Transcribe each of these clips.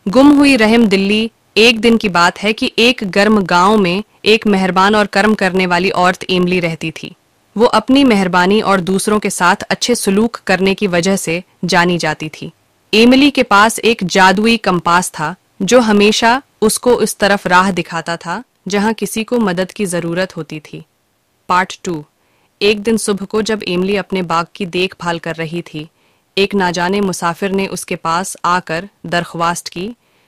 गुम हुई रहम दिल्ली। एक दिन की बात है कि एक गर्म गांव में एक मेहरबान और कर्म करने वाली औरत एमली रहती थी। वो अपनी मेहरबानी और दूसरों के साथ अच्छे सलूक करने की वजह से जानी जाती थी। एमिली के पास एक जादुई कंपास था जो हमेशा उसको उस तरफ राह दिखाता था जहां किसी को मदद की जरूरत होती थी। पार्ट 2। एक दिन सुबह को जब एमिली अपने बाग की देखभाल कर रही थी, एक नाजाने मुसाफिर ने उसके पास आकर दरख्वास्त की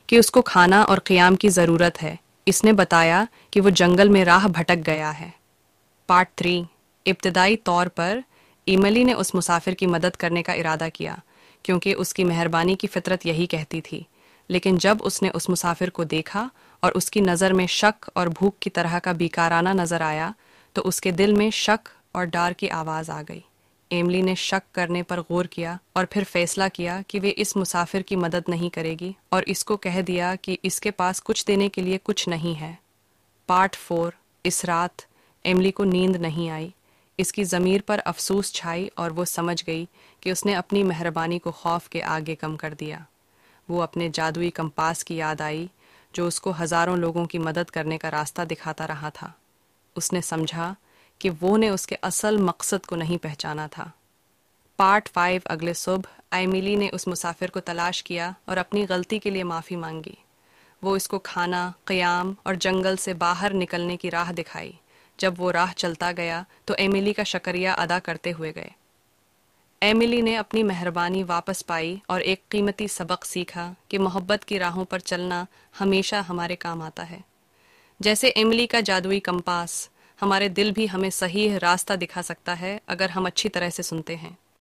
कि उसको खाना और क़याम की ज़रूरत है। इसने बताया कि वो जंगल में राह भटक गया है। पार्ट 3। इब्तदाई तौर पर एमिली ने उस मुसाफिर की मदद करने का इरादा किया क्योंकि उसकी मेहरबानी की फितरत यही कहती थी। लेकिन जब उसने उस मुसाफिर को देखा और उसकी नज़र में शक और भूख की तरह का बीकाराना नज़र आया तो उसके दिल में शक और डर की आवाज़ आ गई। एमिली ने शक करने पर गौर किया और फिर फैसला किया कि वे इस मुसाफिर की मदद नहीं करेगी और इसको कह दिया कि इसके पास कुछ देने के लिए कुछ नहीं है। पार्ट 4। इस रात एमिली को नींद नहीं आई। इसकी ज़मीर पर अफसोस छाई और वो समझ गई कि उसने अपनी मेहरबानी को खौफ के आगे कम कर दिया। वो अपने जादुई कंपास की याद आई जो उसको हज़ारों लोगों की मदद करने का रास्ता दिखाता रहा था। उसने समझा कि वो ने उसके असल मकसद को नहीं पहचाना था। पार्ट 5। अगले सुबह एमिली ने उस मुसाफिर को तलाश किया और अपनी गलती के लिए माफ़ी मांगी। वो इसको खाना, क़याम और जंगल से बाहर निकलने की राह दिखाई। जब वो राह चलता गया तो एमिली का शुक्रिया अदा करते हुए गए। एमिली ने अपनी मेहरबानी वापस पाई और एक कीमती सबक सीखा कि मोहब्बत की राहों पर चलना हमेशा हमारे काम आता है। जैसे एमिली का जादुई कंपास, हमारे दिल भी हमें सही रास्ता दिखा सकता है अगर हम अच्छी तरह से सुनते हैं।